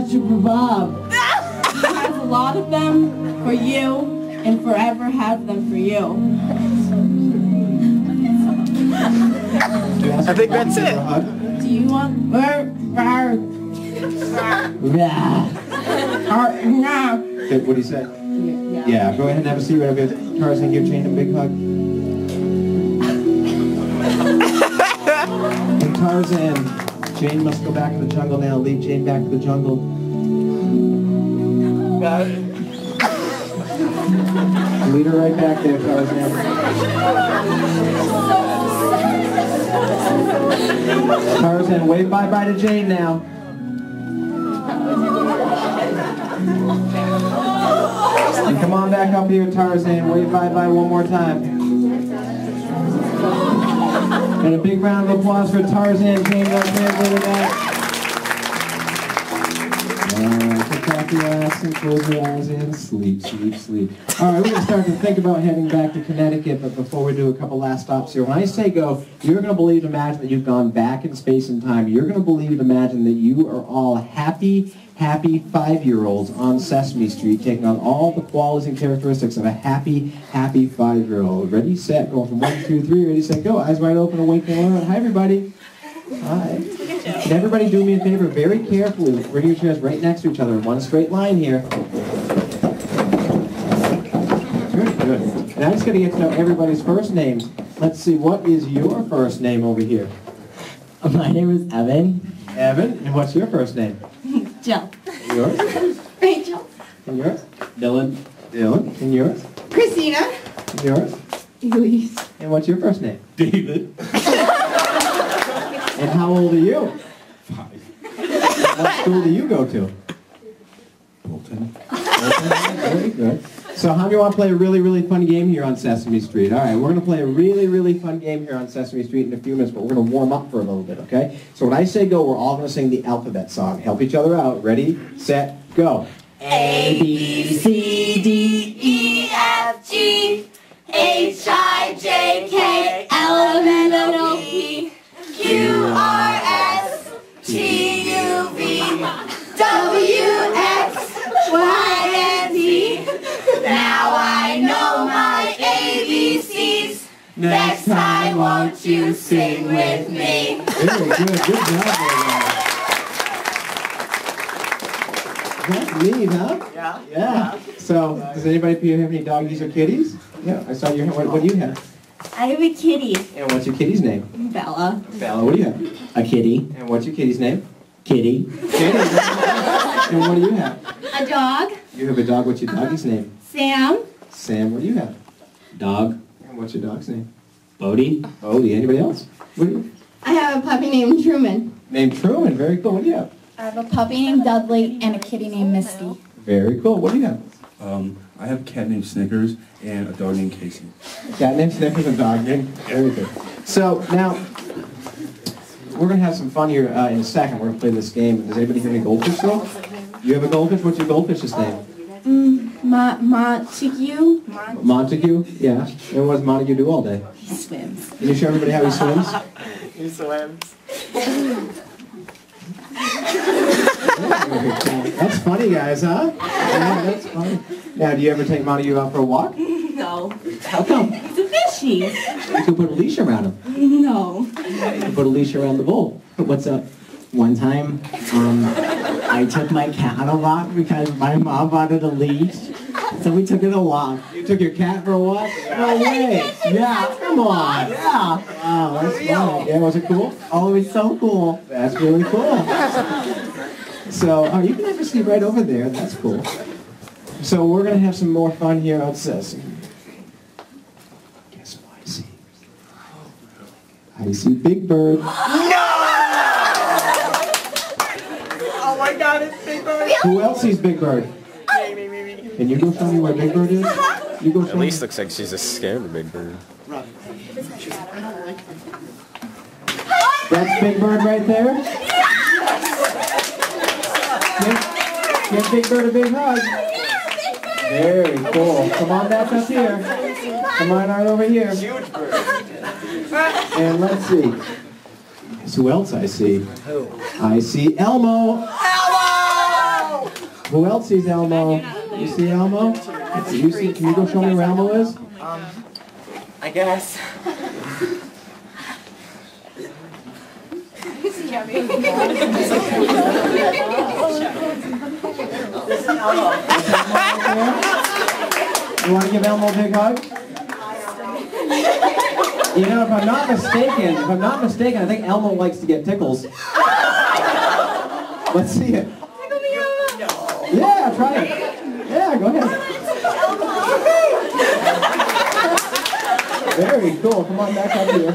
much of a Bob. He has a lot of them for you, and forever has them for you. I think that's it. Do you want... Okay, what do you say? Yeah, go ahead and have a seat right over here. Tarzan, give Jane a big hug. And Tarzan, Jane must go back to the jungle now. Lead Jane back to the jungle. Lead her right back there, Tarzan. Tarzan, wave bye-bye to Jane now. And come on back up here, Tarzan. Wave bye-bye one more time. And a big round of applause for Tarzan. Jane, up there, go to that. Take off your ass and close your eyes and sleep, sleep, sleep. All right, we're going to start to think about heading back to Connecticut, but before we do a couple last stops here, when I say go, you're going to believe and imagine that you've gone back in space and time. You're going to believe and imagine that you are all happy 5-year-olds on Sesame Street, taking on all the qualities and characteristics of a happy 5-year-old. Ready, set, go from 1, 2, 3, ready, set, go. Eyes wide open, awake and learn. Hi, everybody. Hi. Can everybody do me a favor very carefully? Bring your chairs right next to each other in one straight line here. Good, good. And I'm just going to get to know everybody's first names. Let's see, what is your first name over here? My name is Evan. Evan, and what's your first name? Jill. And yours? Rachel. And yours? Dylan. Dylan. And yours? Christina. And yours? Elise. And what's your first name? David. And how old are you? 5. What school do you go to? Bolton. Very good. So how do you want to play a really fun game here on Sesame Street? All right, we're going to play a really fun game here on Sesame Street in a few minutes, but we're going to warm up for a little bit, okay? So when I say go, we're all going to sing the alphabet song. Help each other out. Ready, set, go. A, B, C, D, E, F, G, H, I, J, K, L, M, N, O, P, Q, R, S, T, U, V, W, X, Y, and Z. Now I know my ABCs. Next time, won't you sing with me? Very good. Good job, everyone. That's neat, huh? Yeah. So, does anybody here have any doggies or kitties? Yeah, I saw your hand. What do you have? I have a kitty. And what's your kitty's name? Bella. Bella, what do you have? A kitty. And what's your kitty's name? Kitty. Kitty. And what do you have? A dog. You have a dog. What's your doggy's name? Sam. Sam, what do you have? Dog. And what's your dog's name? Bodie. Bodie. Anybody else? What do you I have a puppy named Truman. Named Truman. Very cool. What do you have? I have a puppy named Dudley and a kitty named Misty. Very cool. What do you have? I have a cat named Snickers and a dog named Casey. Cat named Snickers and dog named. Very good. So now we're going to have some fun here in a second. We're going to play this game. Does anybody have any goldfish though? You have a goldfish? What's your goldfish's name? Montague. Montague? Yeah. And what does Montague do all day? He swims. Can you show everybody how he swims? He swims. That's funny, guys, huh? Yeah, that's funny. Now, do you ever take Montague out for a walk? No. How come? He's a fishy. You could put a leash around him. No. You could put a leash around the bull. What's up? One time, I took my cat on a walk because my mom wanted a leash. So we took it a walk. You took your cat for a walk? No way. Yeah. Come on. Yeah. Wow, that's funny. Yeah, was it cool? Oh, it was so cool. That's really cool. So, oh, you can have a seat right over there. That's cool. So we're going to have some more fun here on Sesame. Guess what I see? I see Big Bird. No! Oh my God, it's Big Bird. Who else sees Big Bird? Me. Can you go show me where Big Bird is? You go show At least me. looks like she's just scared of Big Bird. That's Big Bird right there. Give Big Bird a big hug. Very cool. Come on back up here. Come on right over here. Huge bird. And let's see. Guess who else I see? Who? I see Elmo. Hello! Who else sees Elmo? You see Elmo? You see? Can you go show me where Elmo is? I guess. You want to give Elmo a big hug? You know, if I'm not mistaken, I think Elmo likes to get tickles. Let's see it. Yeah, try it. Yeah, go ahead. Very cool. Come on back up here.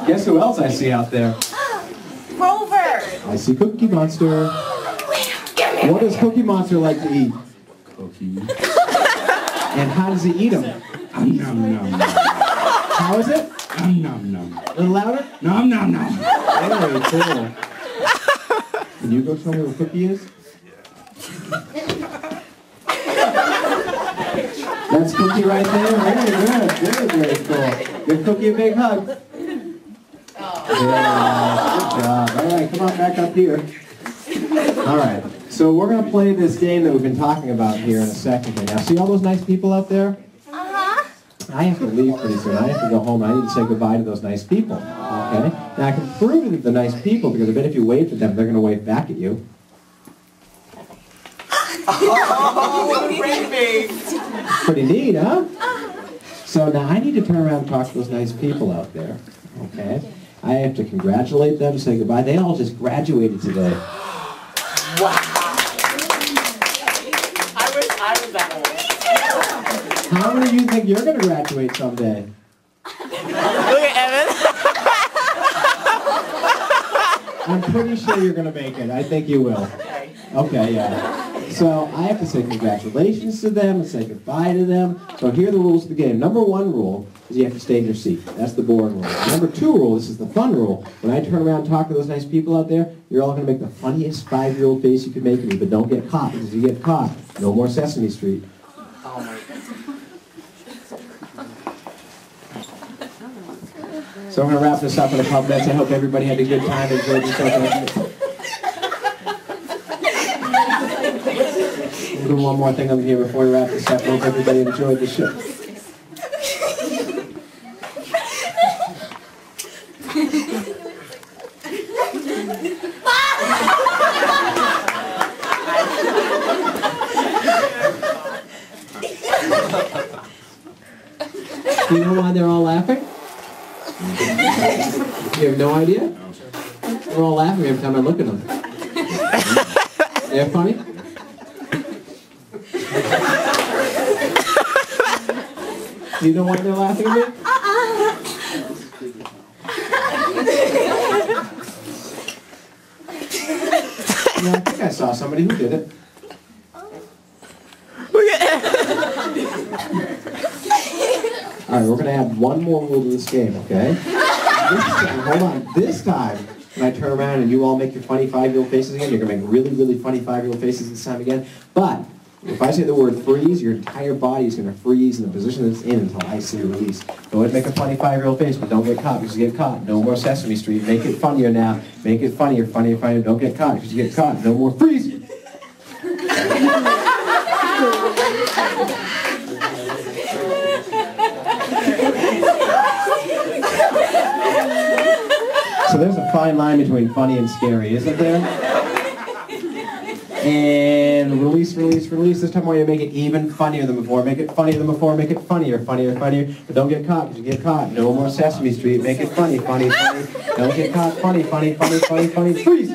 Guess who else I see out there? Rover. I see Cookie Monster. What does Cookie Monster like to eat? Cookies. And how does he eat them? Nom nom nom. How is it? Nom nom nom. A little louder? Nom nom nom. Very cool. Can you go show me what Cookie is? That's Cookie right there. Very good. Very cool. Give Cookie a big hug. Yeah, good job. All right, come on back up here. All right, so we're going to play this game that we've been talking about here in a second. Now, see all those nice people out there? Uh-huh. I have to leave pretty soon. I have to go home. I need to say goodbye to those nice people. Okay? Now, I can prove that they're nice people because I bet if you wave to them, they're going to wave back at you. Oh, baby. Pretty neat, huh? So now I need to turn around and talk to those nice people out there. Okay? I have to congratulate them, say goodbye. They all just graduated today. Wow. I wish I was that old. How many of you think you're going to graduate someday? Look at Evan. I'm pretty sure you're going to make it. I think you will. Okay, yeah. So I have to say congratulations to them and say goodbye to them. So here are the rules of the game. Number 1 rule is you have to stay in your seat. That's the boring rule. Number 2 rule, this is the fun rule. When I turn around and talk to those nice people out there, you're all going to make the funniest 5-year-old face you can make at me, but don't get caught, because if you get caught, no more Sesame Street. Oh my God. So I'm going to wrap this up in a couple minutes. I hope everybody had a good time, enjoyed yourself. We'll do one more thing over here before we wrap this up. Hope everybody enjoyed the show. Do you know why they're all laughing? You have no idea? We're all laughing every time I look at them. They're funny? Do you know why they're laughing at me? Yeah, I think I saw somebody who did it. All right, we're going to add one more rule to this game, okay? Hold on. This time, when I turn around and you all make your funny 5-year-old faces again, you're going to make really, really funny 5-year-old faces this time again. But if I say the word freeze, your entire body is going to freeze in the position that it's in until I say release. Go ahead and make a funny 5-year-old face, but don't get caught because you get caught. No more Sesame Street. Make it funnier now. Make it funnier, funnier, funnier. Don't get caught because you get caught. No more freeze. So there's a fine line between funny and scary, isn't there? And release, release, release. This time we're going to make it even funnier than before. Make it funnier than before. Make it funnier, funnier, funnier. But don't get caught because you get caught. No more Sesame Street. Make it funny, funny, funny. Don't get caught. Funny, funny, funny, funny, funny. Freeze!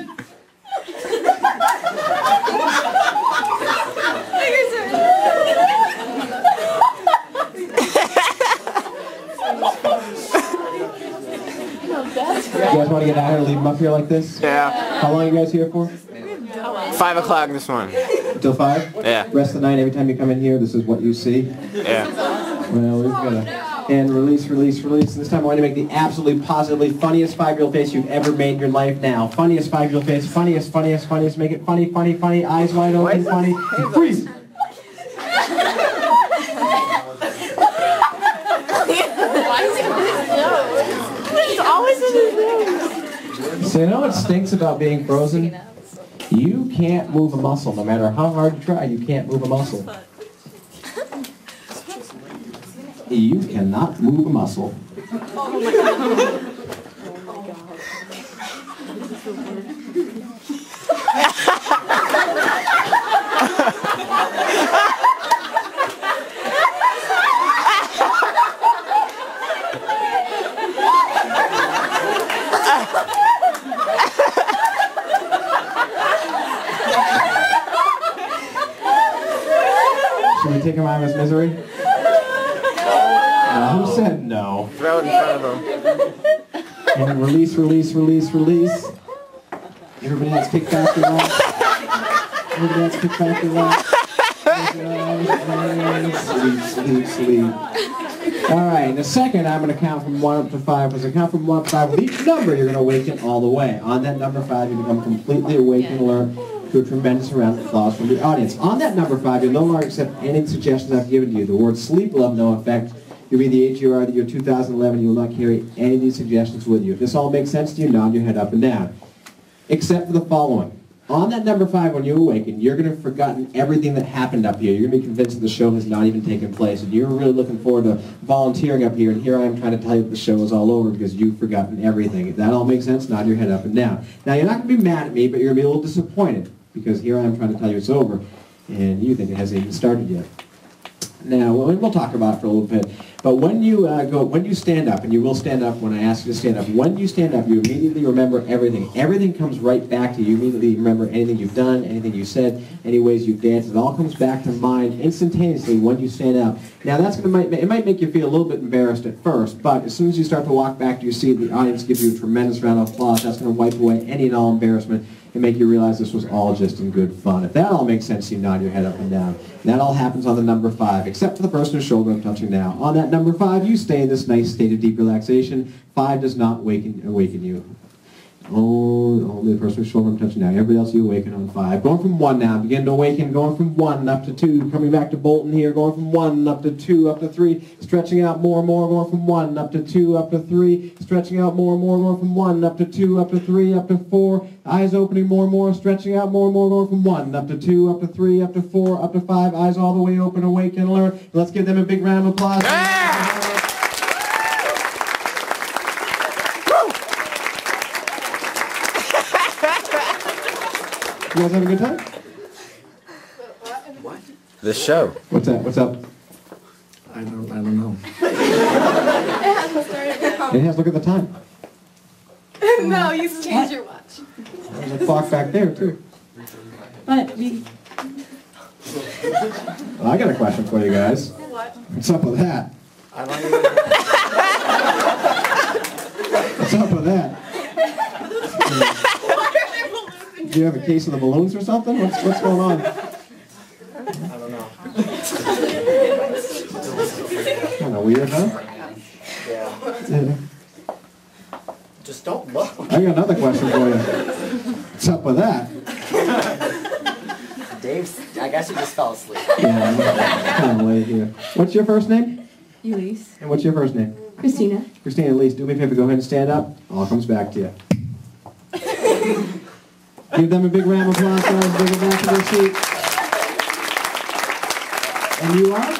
You guys want to get out here and leave them up here like this? Yeah. How long are you guys here for? 5 o'clock this morning. Until 5? Yeah. Rest of the night, every time you come in here, this is what you see? Yeah. Well, we've got to... And release, release, release. And this time I want to make the absolutely, positively funniest 5-year-old face you've ever made in your life now. Funniest 5-year-old face. Funniest, funniest, funniest. Make it funny, funny, funny. Eyes wide open, funny. And freeze! It's always in his nose. So you know what stinks about being frozen? You can't move a muscle. No matter how hard you try, you can't move a muscle. You cannot move a muscle. Should we take him out of his misery? Who said no? Throw it in front of him. And release, release, release, release. Everybody else kick back your legs. Everybody else kick back your legs. Sleep, sleep, sleep. All right, in a second, I'm going to count from 1 up to 5. As I count from 1 up to 5, with each number, you're going to awaken all the way. On that number 5, you become completely awake and alert to a tremendous amount of applause from the audience. On that number 5, you'll no longer accept any suggestions I've given to you. The word sleep will have no effect. You'll be the age you are the year 2011. You will not carry any of these suggestions with you. If this all makes sense to you, nod your head up and down. Except for the following. On that number 5, when you awaken, you're going to have forgotten everything that happened up here. You're going to be convinced that the show has not even taken place. And you're really looking forward to volunteering up here. And here I am trying to tell you that the show is all over because you've forgotten everything. If that all makes sense, nod your head up and down. Now, you're not going to be mad at me, but you're going to be a little disappointed because here I am trying to tell you it's over. And you think it hasn't even started yet. Now, we'll talk about it for a little bit. But when you when you stand up, and you will stand up when I ask you to stand up, when you stand up, you immediately remember everything. Everything comes right back to you. You immediately remember anything you've done, anything you said, any ways you've danced. It all comes back to mind instantaneously when you stand up. Now, it might make you feel a little bit embarrassed at first, but as soon as you start to walk back to your seat, the audience gives you a tremendous round of applause. That's going to wipe away any and all embarrassment and make you realize this was all just in good fun. If that all makes sense, you nod your head up and down. And that all happens on the number 5, except for the person whose shoulder I'm touching now. On that number 5, you stay in this nice state of deep relaxation. 5 does not awaken you. Only the person whose shoulder I'm touching now. Everybody else you awaken on 5. Going from 1 now. Begin to awaken. Going from 1 up to 2. Coming back to Bolton here. Going from 1 up to 2 up to 3. Stretching out more and more. Going from 1 up to 2 up to 3. Stretching out more and more. Going from 1 up to 2 up to 3 up to 4. Eyes opening more and more. Stretching out more and more. Going from 1 up to 2 up to 3 up to 4 up to 5. Eyes all the way open. Awake and alert. Let's give them a big round of applause. Yeah! You guys have a good time? This show. What's that? What's up? I don't know. It has. Look at the time. No, you changed your watch. There's a clock back there too. But we... Well, I got a question for you guys. What? What's up with that? I don't even. What's up with that? Do you have a case of the balloons or something? What's going on? I don't know. Kind of weird, huh? Yeah. Just don't look. I got another question for you. What's up with that? Dave's, I guess you just fell asleep. Yeah, I'm kind of late here. What's your first name? Elise. And what's your first name? Christina. Christina, Elise, do me a favor, go ahead and stand up. All comes back to you. Give them a big round of applause, guys. Bring them back to their seats. And you are?